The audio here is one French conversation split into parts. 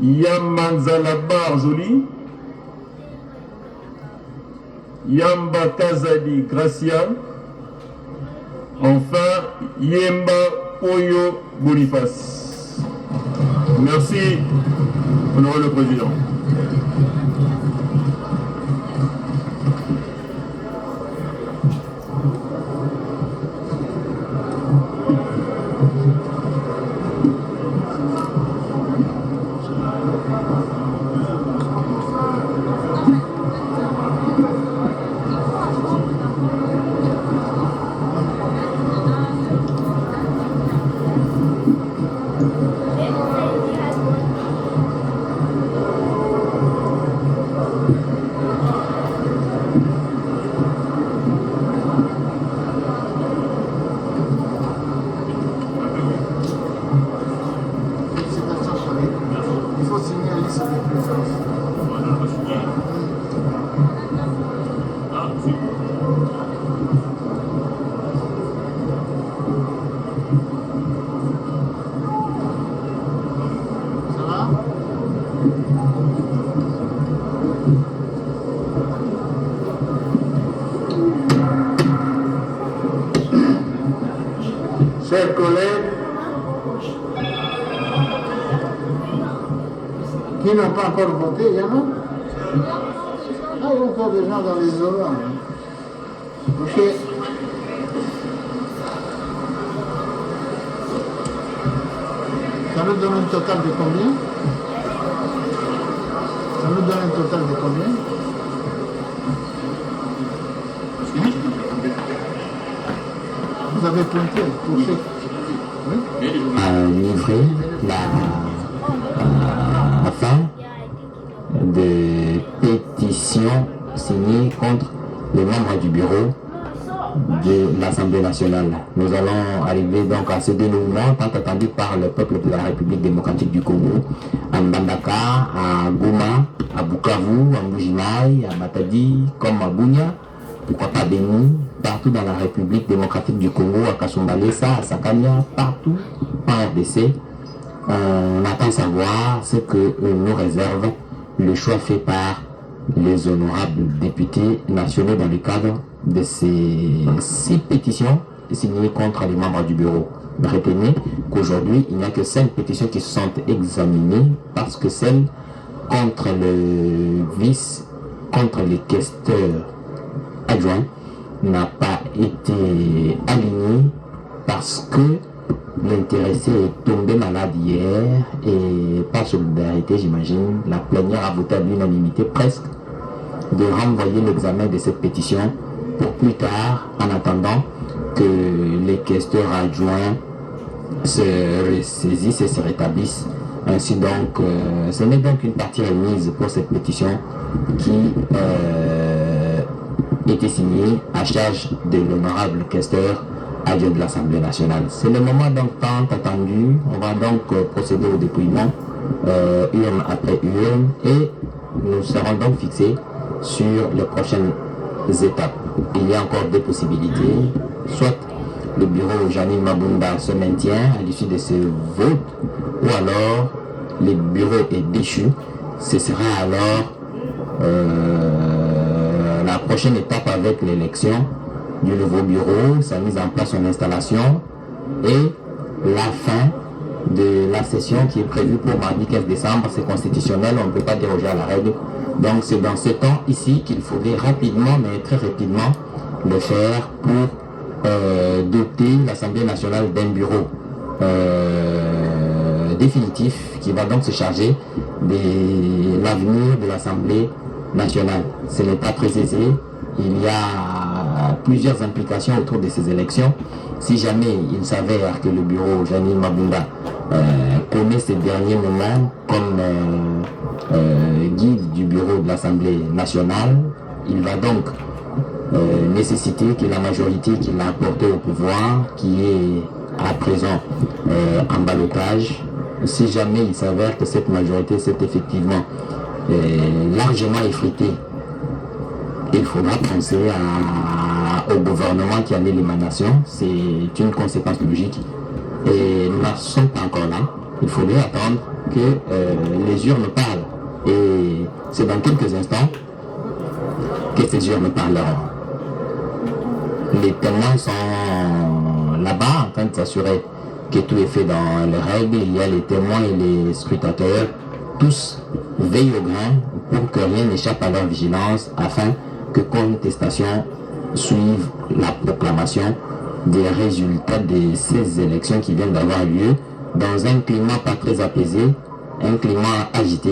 Yamanzala Barzoli, Yamba Kazadi Gracia, enfin Yemba Oyo Boniface. Merci, honorable le Président. Chers collègues, qui n'ont pas encore voté, il y en a? Ah, il y a encore des gens dans les zones. Ok. Ça nous donne un total de combien? Ça nous donne un total de combien? Vous avez pointé pour ceux livrer la fin de pétitions signées contre les membres du bureau de l'Assemblée nationale. Nous allons arriver donc à ce dénouement tant attendu par le peuple de la République démocratique du Congo, à Mbandaka, à Goma, à Bukavu, à Mbujimaï, à Matadi, comme à Bunia, pourquoi pas Beni, partout dans la République démocratique du Congo, à Kasumbalesa, à Sakania, partout en RDC. On attend savoir ce que nous réserve le choix fait par les honorables députés nationaux dans le cadre de ces 6 pétitions signées contre les membres du bureau. Retenez qu'aujourd'hui, il n'y a que 5 pétitions qui sont examinées parce que celle contre le vice, contre les questeurs adjoints n'a pas été alignée parce que l'intéressé est tombé malade hier et par solidarité, j'imagine, la plénière a voté à l'unanimité presque de renvoyer l'examen de cette pétition pour plus tard, en attendant que les questeurs adjoints se ressaisissent et se rétablissent. Ainsi donc, ce n'est donc une partie remise pour cette pétition qui était signée à charge de l'honorable questeur adjoint de l'Assemblée nationale. C'est le moment donc tant attendu. On va donc procéder au dépouillement, urne après urne, et nous serons donc fixés sur les prochaines étapes. Il y a encore 2 possibilités, soit le bureau Janine Mabunda se maintient à l'issue de ce vote, ou alors le bureau est déchu. Ce sera alors la prochaine étape avec l'élection du nouveau bureau, sa mise en place, son installation et la fin de la session qui est prévue pour mardi 15 décembre. C'est constitutionnel, on ne peut pas déroger à la règle. Donc c'est dans ce temps ici qu'il faudrait rapidement, mais très rapidement, le faire pour doter l'Assemblée nationale d'un bureau définitif qui va donc se charger de l'avenir de l'Assemblée nationale. Ce n'est pas très aisé. Il y a plusieurs implications autour de ces élections. Si jamais il s'avère que le bureau Janine Mabunda connaît ces derniers moments comme guide du bureau de l'Assemblée nationale, il va donc nécessiter que la majorité qu'il a apportée au pouvoir, qui est à présent en ballottage, si jamais il s'avère que cette majorité s'est effectivement largement effritée il faudra penser au gouvernement qui en est l'émanation. C'est une conséquence logique. Et nous n'en sommes pas encore là. Il faudrait attendre que les urnes parlent. Et c'est dans quelques instants que ces urnes parleront. Les témoins sont là-bas en train de s'assurer que tout est fait dans les règles. Il y a les témoins et les scrutateurs. Tous veillent au grain pour que rien n'échappe à leur vigilance afin que contestation suive la proclamation des résultats de ces élections qui viennent d'avoir lieu dans un climat pas très apaisé, un climat agité.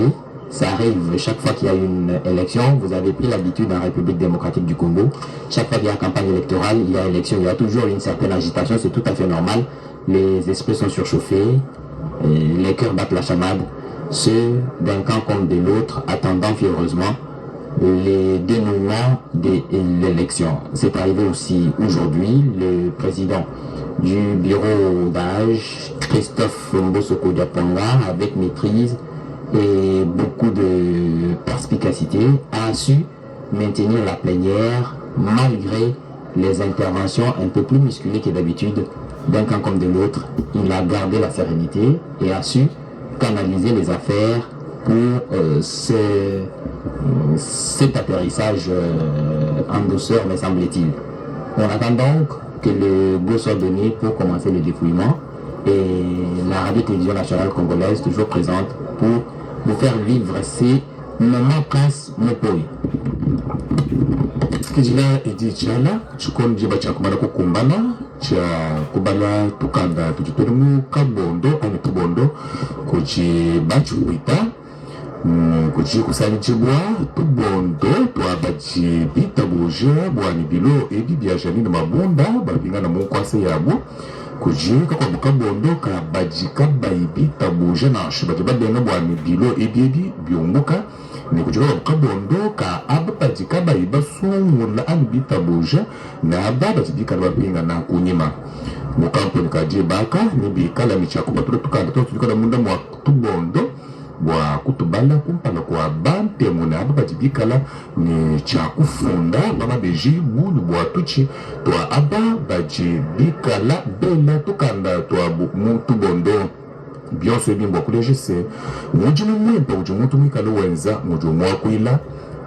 Ça arrive chaque fois qu'il y a une élection. Vous avez pris l'habitude en République démocratique du Congo. Chaque fois qu'il y a campagne électorale, il y a élection, il y a toujours une certaine agitation. C'est tout à fait normal. Les esprits sont surchauffés, les cœurs battent la chamade. Ceux d'un camp comme de l'autre, attendant fiévreusement les dénouements de l'élection. C'est arrivé aussi aujourd'hui. Le président du bureau d'âge, Christophe Mbosoko Diaponga, avec maîtrise et beaucoup de perspicacité, a su maintenir la plénière malgré les interventions un peu plus musclées que d'habitude d'un camp comme de l'autre. Il a gardé la sérénité et a su canaliser les affaires pour cet atterrissage en douceur, me semble-t-il. On attend donc que le go soit donné pour commencer le dépouillement, et la radio-télévision nationale congolaise toujours présente pour vous faire vivre ces moments Prince Mopoi. Kijila edi chala chikoni jiba cha kumana kukumbana cha kubala tukanda tujitolimu kabondo ane tubondo kuchi bachu kuita kuchi kusanijibwa tubondo tuabaji bita buja bwani bilo edi biajani na mabunda babinga na mkwase yabo kujika kwa mukabondo ka bajika baibita buja na shibaji babenga bwani bilo edi byunguka ni kujika kwa mukabondo ka bajika baiba sungula anibita buja na bajika babinga na kunyima mukampo nikaje baka nibikala michako batula tukanda tukanda munda mwa tubondo bwa kutubala kumpala kwa bante muna bajibikala ni chakufunda baba beji bulu bwa tuchi twa aba bajibikala bela tukanda twa mutubondo bionso ebimbo kulejese mujimu mwempa ujimuntu mwikalo wenza mujimu mwakwila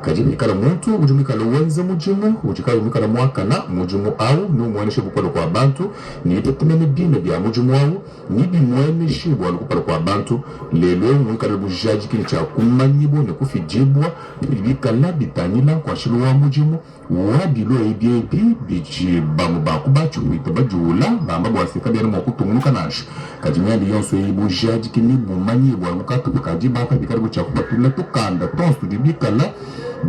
kajibikala muntu ujumikala wenza mujimu ujikala umikala mwakana mujimu au numwanishe bupalo kwa bantu nipetemene bine bya mujimu au nibi mwenishe bwalo kupalo kwa bantu lelo mwikala bujaji kini cha kumanyibo ne kufijibwa bibikala bitanila kwa shilu wa mujimu wabilo ebyebi biji bamu bakubachu itabajula bamba bwasika byano mokutumunuka nashi kajimyandi yonso ibujaji kini bumanyibwa mukatu kajibaka bikala bucha kupatula tukanda tonsu bibikala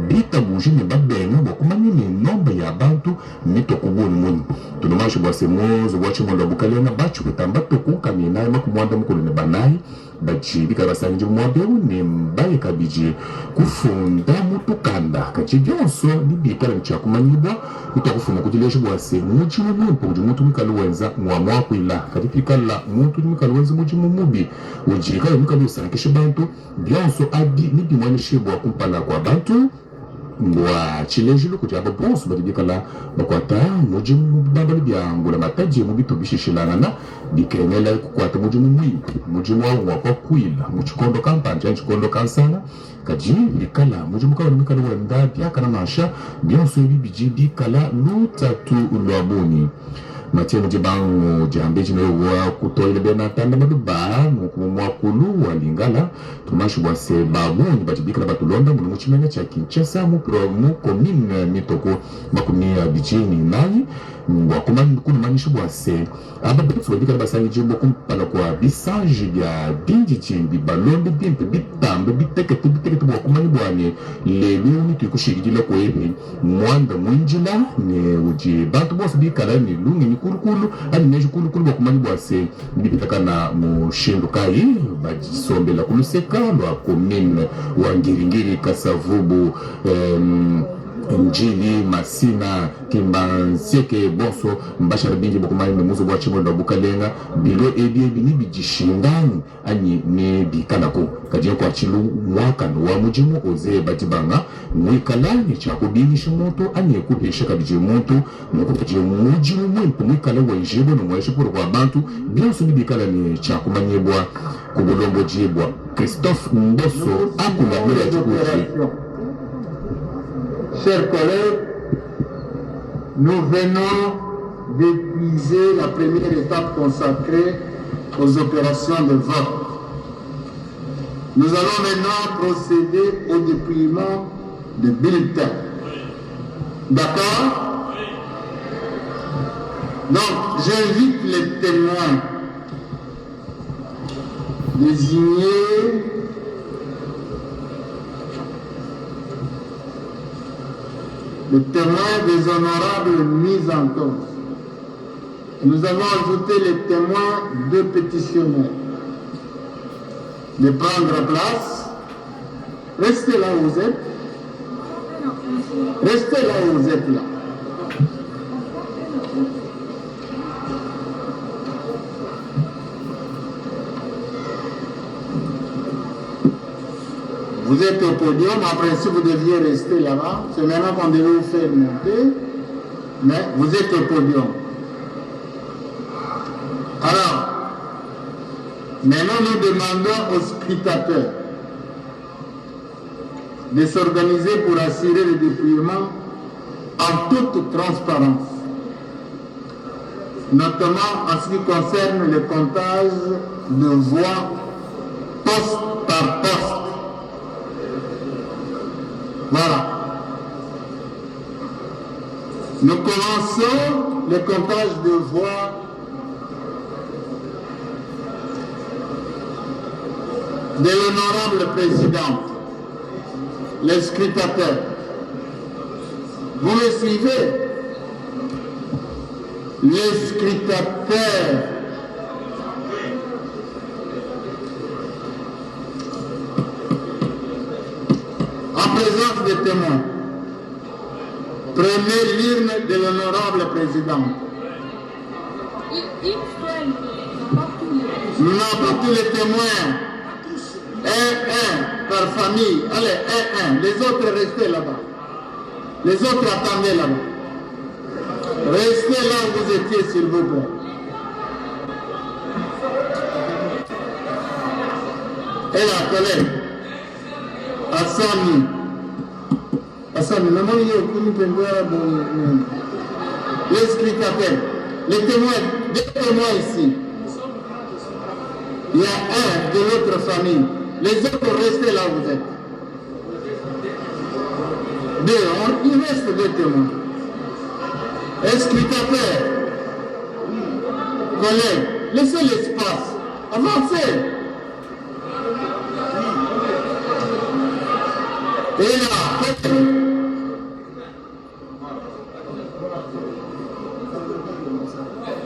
bita buji ne babenga bokumani ne nomba ya bantu mitokubuni muni tunomasho bwasemozo bwachimondo bukalena bachu kutamba tokuka minaye makumwanda mukulu ne banayi bachibika basanji mwabewu ne mbaye kabiji kufunda mutukanda kachibyonso nibikala nchakumanyibwa itakufuna kutilesho bwase mujimu mwempo ujimuntu mwikalo wenza mwamwakwila katipikala muntu mwikalo wenza mujimu mubi ujikala mwikalo usankishe bantu byonso adi nibi mwanishibwa kumpala kwa bantu ngwa chilejilo kuti abo bonso badibikala bakwata mujimu babali byangula mataji mu bitubishishilana bikenela kukwata mujimu mwimpi mujimu wa ngwa kwila muchikondo kampanja chikondo kansana kaji bikala mujimu kawa mikala wenda byakana nasha byonso bibiji bikala lutatu ulwabuni matia mujibangu jambe jino wa kutoile bena tanda maduba mwakulu wa lingala tumashu bwase babu nibajibika na batulonda munu muchimenya cha Kinshasa mu komine mitoko makumia bijini nayi wakumani kunu manishu bwase ababetu wabika na basangi jimbo kumpala kwa bisanji bya binjiji bibalonde bimpe bitambe bitekete wakumani bwane lelu nituikushigidila kwa ebi mwanda mwinjila ne uji bantu bwase bikala ni lungi ni kulukulu ani neju kulukulu wakumani bwase bipitaka na mushindu kai bajisombela kuluseka lwa komine wa Ngiringiri Kasavubu Njili Masina Kimbanseke Boso Mbashara Bingi Bokumai Memuzo Bwachimo da Bukalenga Bilo Ebie Bini Bijishindani Ani ne Bikanako Kajia kwa chilu mwaka wa mujimu Oze Batibanga Mwikala ni chako bini shimoto Ani ekupe shaka bijimuto Mwikupe mujimu mwikala wa ijibo Na mweshipuru kwa bantu Bila usuni bikala ni chako manyebwa Kubulombo jibwa Christophe Mboso Akula Mila Chukuchi. Chers collègues, nous venons d'épuiser la première étape consacrée aux opérations de vote. Nous allons maintenant procéder au dépouillement des bulletins. D'accord? Donc, j'invite les témoins désignés les témoins des honorables mis en cause. Nous avons ajouté les témoins de pétitionnaires. De prendre place. Restez là où vous êtes. Restez là où vous êtes là. Vous êtes au podium, après si vous deviez rester là-bas, c'est maintenant qu'on devait vous faire monter, mais vous êtes au podium. Alors, maintenant nous demandons aux scrutateurs de s'organiser pour assurer le dépouillement en toute transparence, notamment en ce qui concerne le comptage de voix poste par poste. Voilà. Nous commençons le comptage de voix de l'honorable présidente, les scrutateurs. Vous me suivez? Les scrutateurs. En présence des témoins, prenez l'urne de l'honorable président. Nous n'avons tous les témoins. Un par famille. Allez, un. Les autres restez là-bas. Les autres attendez là-bas. Restez là où vous étiez, s'il vous plaît. Et la collègue Assani. Assani, le monde est au les scrutateurs, les témoins, deux témoins ici. Il y a un de l'autre famille. Les autres, restez là où vous êtes. Deux, il reste deux témoins. Scrutateurs, collègues, laissez l'espace. Avancez. Et là,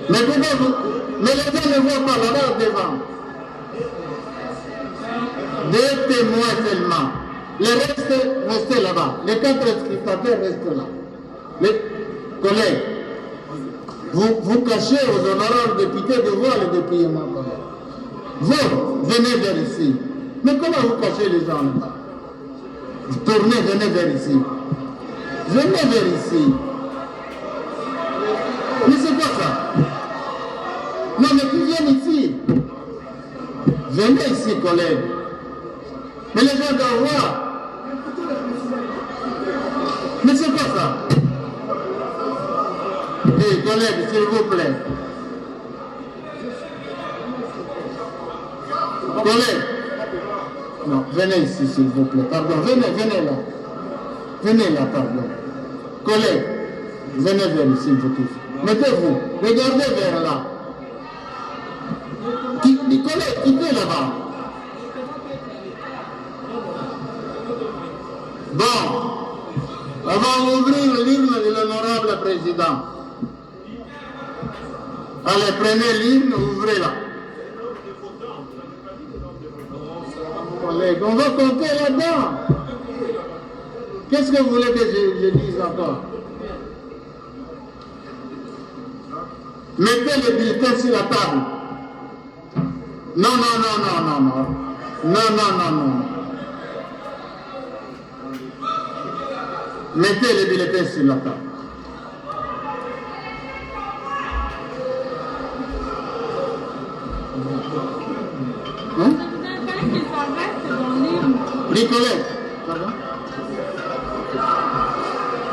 mais pourquoi vous... Mais les gens ne voient pas là-bas devant. Deux témoins seulement. Les restes, restez là-bas. Les quatre scrutateurs restent là. Les collègues, vous cachez aux honorables députés de voir le dépouillement. Vous, venez vers ici. Mais comment vous cachez les gens là-bas? Tournez, venez vers ici. Venez vers ici. Mais c'est quoi ça? Non, mais tu viens ici. Venez ici, collègues. Mais les gens doivent voir. Mais c'est quoi ça? Hé, collègues, s'il vous plaît. Collègues. Non, venez ici, s'il vous plaît. Pardon, venez là. Venez là, pardon. Collègues, venez vers ici, vous tous. Mettez-vous, regardez vers là. Les collègues, quittez là-bas. Bon, on va ouvrir l'hymne de l'honorable président. Allez, prenez l'hymne, ouvrez-la. Collègues, on va compter là-dedans. Qu'est-ce que vous voulez que je dise encore? Mettez les bulletins sur la table. Non, non, non, non, non, non. Non, non, non, non. Mettez les bulletins sur la table. Hein? Nicolas, ça va?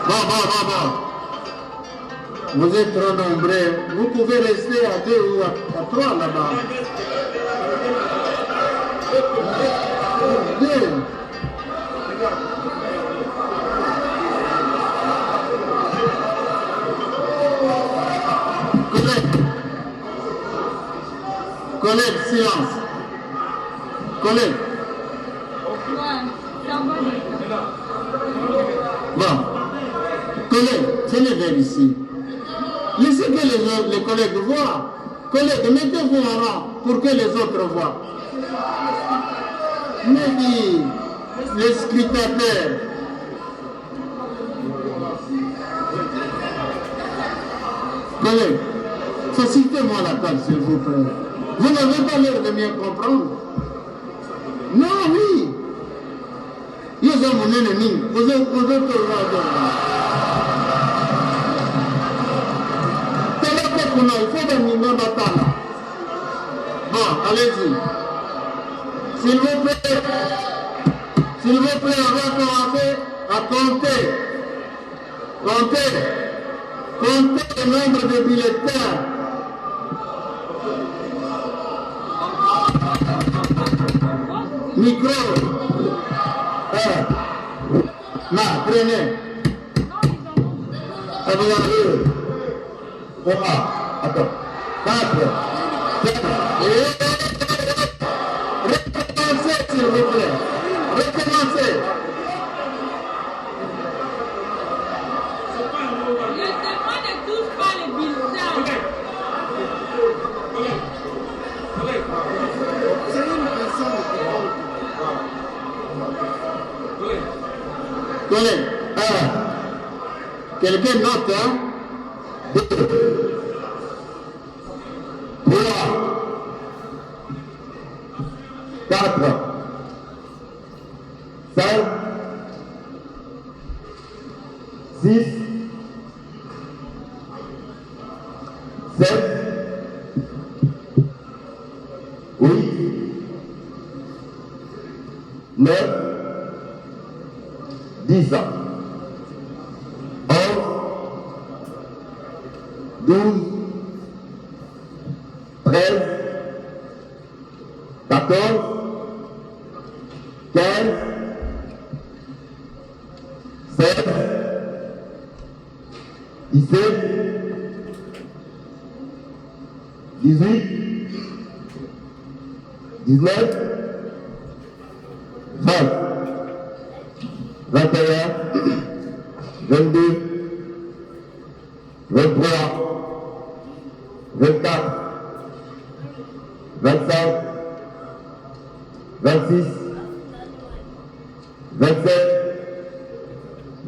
Bon. Vous êtes trop nombreux. Vous pouvez rester à 2 ou à 3 là-bas. 2. Collègue, silence. Collègue. Bon. Collègue, venez vers ici. Laissez que les collègues voient. Collègues, mettez-vous en rang pour que les autres voient. Mais dis, les scrutateurs. Collègues, facilitez-moi la table, s'il vous plaît. Vous n'avez pas l'air de bien comprendre. Non, oui. Ils ont mon ennemi. Vous êtes au il faut terminer la table. Bon, allez-y. S'il vous plaît, on va commencer à compter. Comptez le nombre de bulletins. Micro. Là, prenez. Ça vous arrive. Attends. 4. Recommencez, s'il vous plaît. Recommencez. Collègue, quelqu'un note, hein? 2, 3, 4, 5, 6, 7, 8, 9, 10 ans. 11, 12, 13, 14, 15, 16, 17, 18, 19, 20, 21, 22, 23, 24, 25, 26, 27,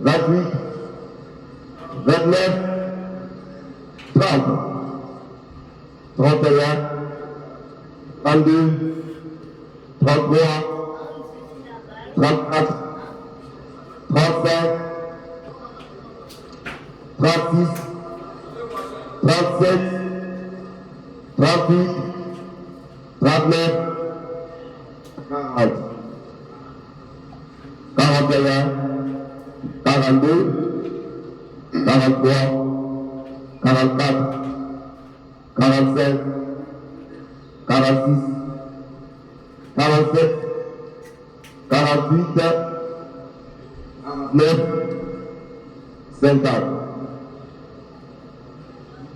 28, 29, 30, 31, 32, 33, 34, 35, 36, 37, 38, 39, 40, 41, 42, 43, 44, 45, 46, 47, 48, 9, 50,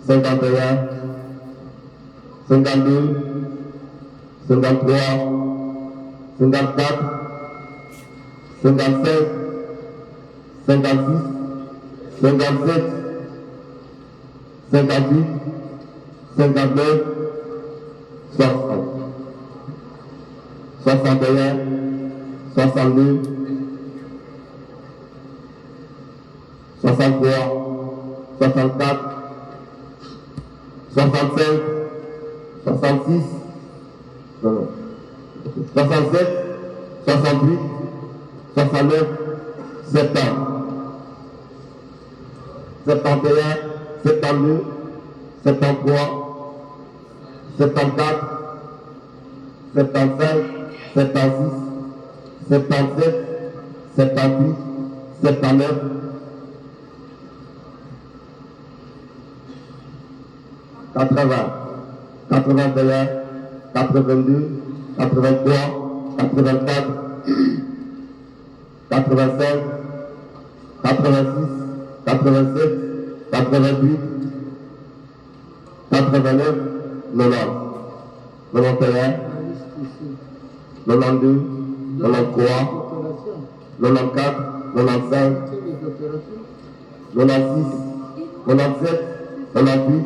51, 52, 53, 54, 55, 56, 57, 58, 59, 60, 61, 62, 64, 65, 66, 67, 68, 69, 70, 71, 72, 73, 74, 75, 76, 77, 78, 79, 80, 81, 82, 83, 84, 85, 86, 87, 88, 89, 90, 91, 92, 93, 94, 95, 96, 97, 98,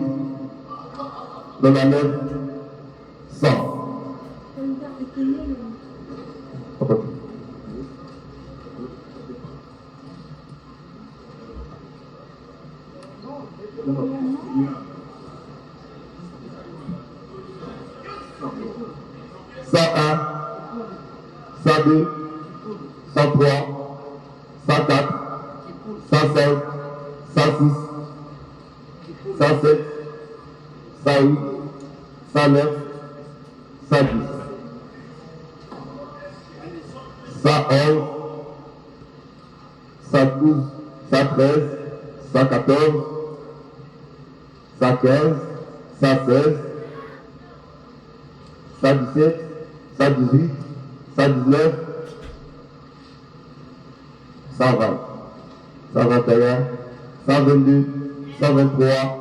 99, 100. « 101, 102, 103, 104, 105, 106, 107, 108, 109, 110, 111, 112, 113, 114, 115, 116, 117, 118, 119, 120, 121, 122, 123, 124,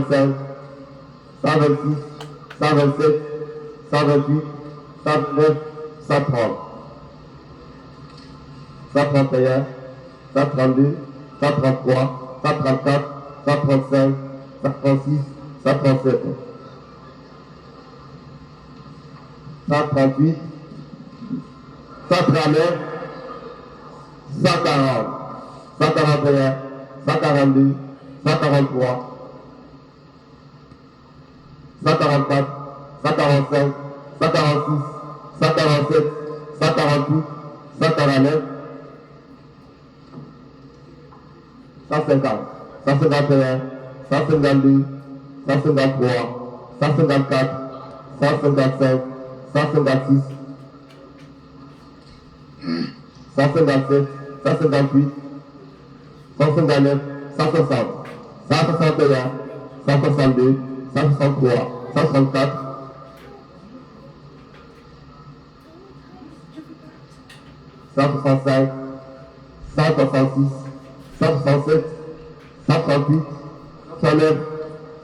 125, 126, 127, 128, 129, 130, 131, 132, 133, 134, 135, 136, 137, 138, 139, 140, 141, 142, 143, 144, 145, 146, 147, 148, 149, 150, 151, 152, 153, 154, 155, 156, 157, 158, 159, 160, 161, 162, 163, 164, 165, 166, 167, 138, 109,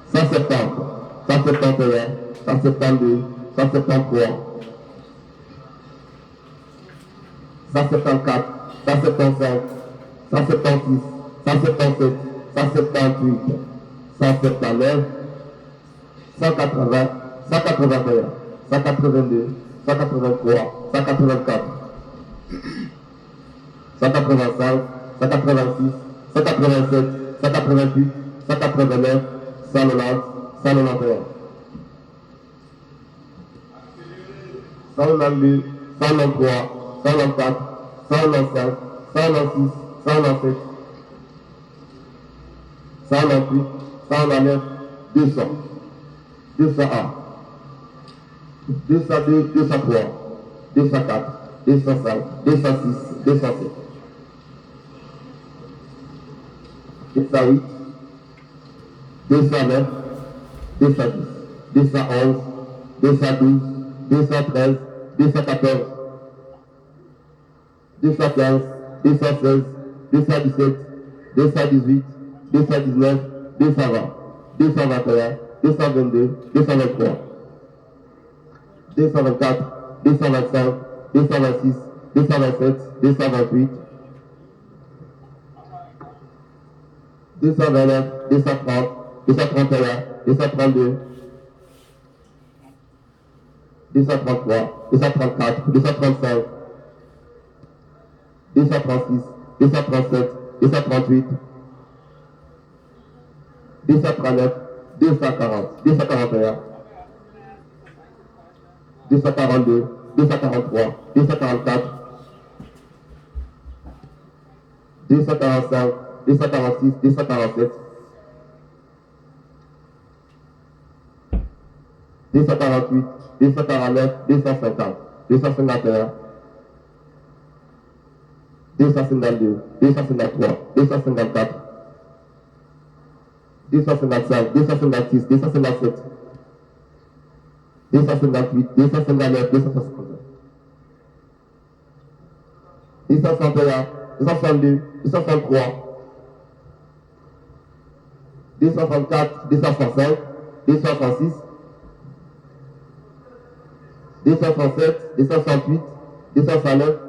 170, 171, 172, 173, 174, 175, 176, 177, 178, 179, 180, 181, 182, 183, 184, 185, 186, 187, 188, 189, 190, 191, 192, 193, 194, 195, 196, 197, 198, 199, 200, 201, 202, 203, 204, 205, 206, 207, 208, 209, 210, 211, 212, 213, 214, 215, 216, 217, 218, 219, 220, 221, 222, 223, 224, 225, 226, 227, 228, 229, 230, 231, 232, 233, 234, 235, 236, 236, 237, 238, 239, 240, 241, 242, 243, 244, 245, 246, 247, 248, 249, 250, 251, 252, 253, 254, 255, 256, 257, 258, 259, 260, 261, 262, 263, 264, 265, 266, 267, 268, 269,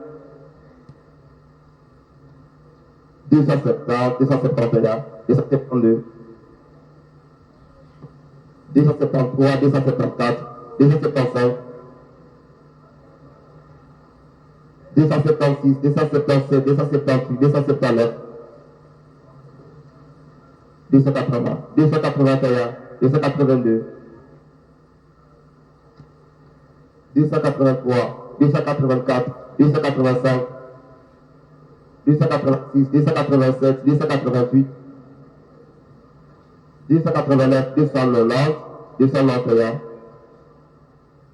270, 271, 272, 273, 274, 275, 276, 277, 278, 279, 280, 281, 282, 283, 284, 285, 286, 287, 288, 289, 290, 291,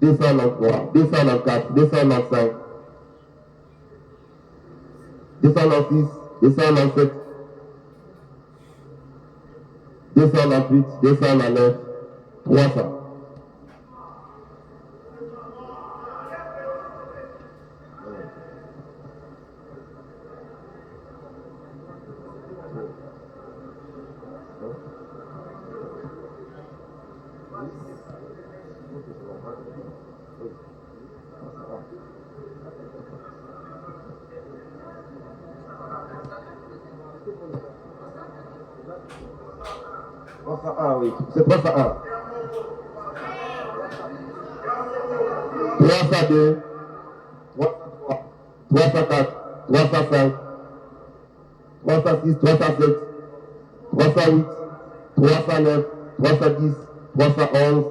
293, 294, 295, 296, 297, 298, 299, 300. Oui, c'est 301. 302, 303, 304, 305, 306, 307, 308, 309, 310, 311,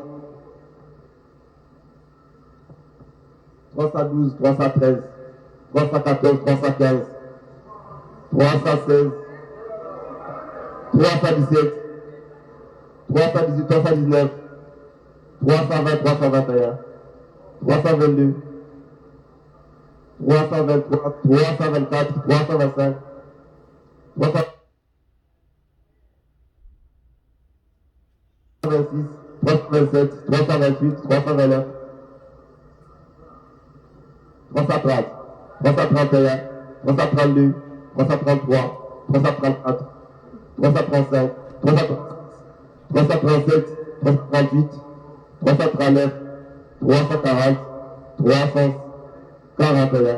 312, 313, 314, 315, 316, 317, 318, 319, 320, 321, 322, 323, 324, 325, 326, 327, 328, 329, 330, 331, 332, 333, 334, 335, 337, 338, 339, 340, 341, 342,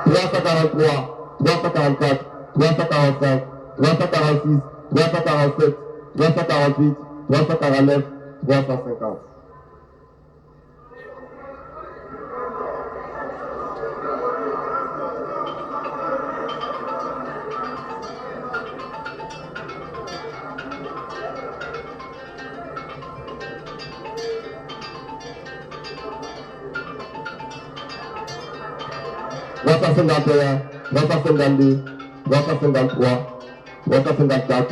343, 344, 345, 346, 347, 348, 349, 350. Trois cent cinquante et un, 352, 353, 354,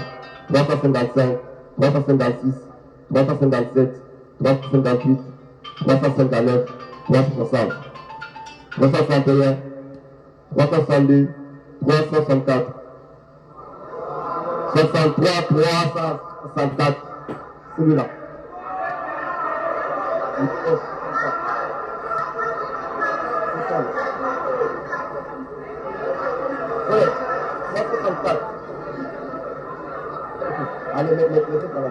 355, 356, 357, 358, 359, 360, 361, 362, 364, 63, 364, celui-là. Oui, 364. Allez, mettez par là.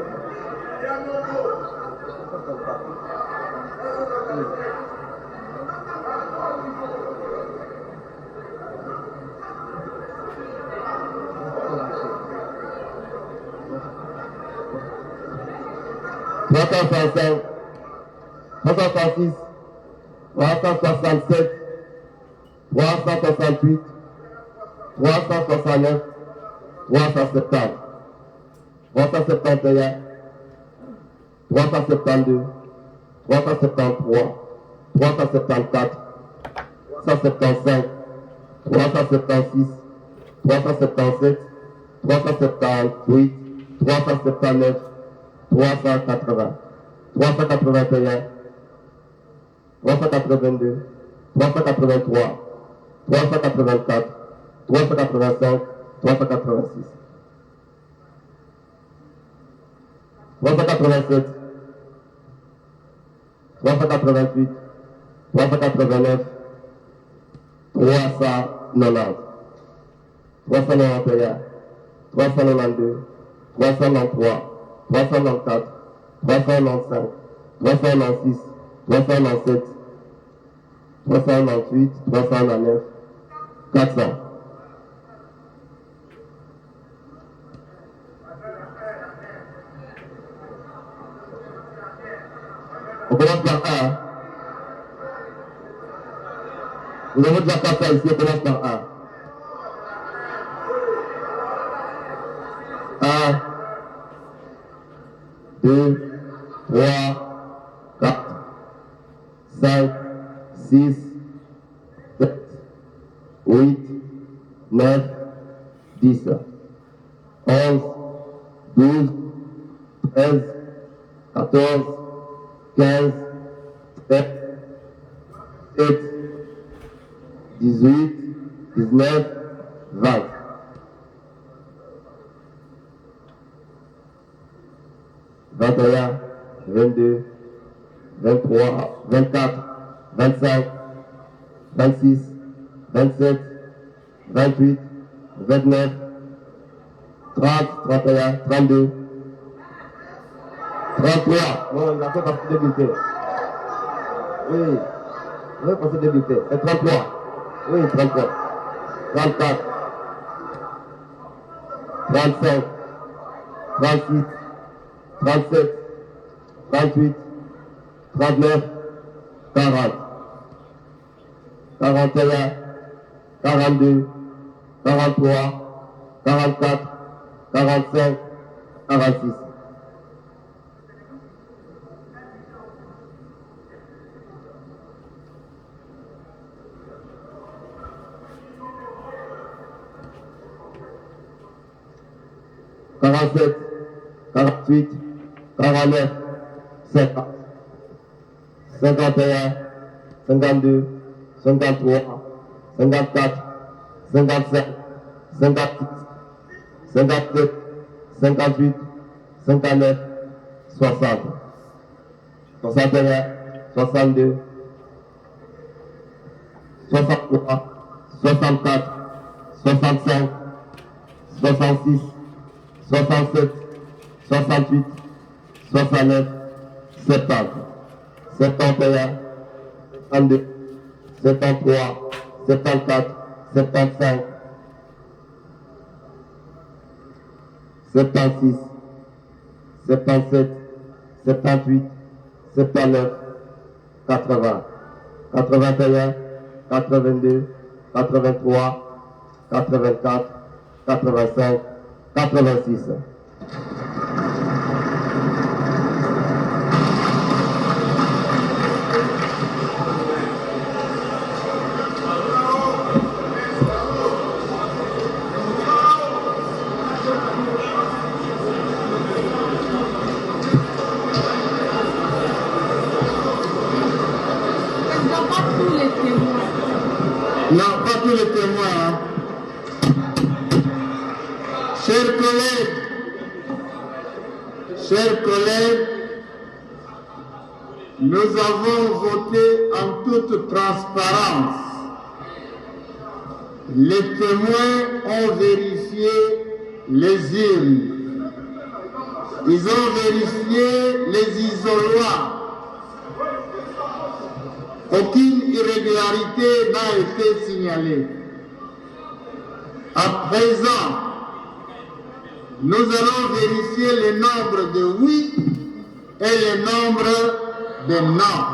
365, 365, 366, 367, 368, 369, 370, 371, 372, 373, 374, 375, 376, 377, 378, 379, 380, 381, 382, 383, 384, 385, 386, 387, 388, 389, 390, 391, 392, 393, 394, 395, 396, 397, 398, 399, 400. On commence par A. Nous avons déjà 400 ici, on commence par A. 1, 2, 3, 4, 5, 6, 7, 8, 9, 10, 11, 12, 13, 14, 15, 17, 18, 19, 20. 21, 22, 23, 24, 25, 26, 27, 28, 29, 30, 31, 32, 33. Non, il a fait partie des bulletins. Oui, il a fait partie des bulletins. C'est 33. Oui, 33. 34, 35, 36, 37, 38, 39, 40, 41, 42, 43, 44, 45, 46. Quarante-sept, 48, 49, 50, 51, 52, 53, 54, 55, 56, 57, 58, 59, 60, 61, 62, 63, 64, 65, 66, 67, 68, 69, 70, 71, 72, 73, 74, 75, 76, 77, 78, 79, 80, 81, 82, 83, 84, 85, 86. Non, pas tous les témoins. Hein. Chers collègues, nous avons voté en toute transparence. Les témoins ont vérifié les urnes. Ils ont vérifié les isoloirs. Aucune irrégularité n'a été signalée. À présent, nous allons vérifier le nombre de oui et le nombre de noms.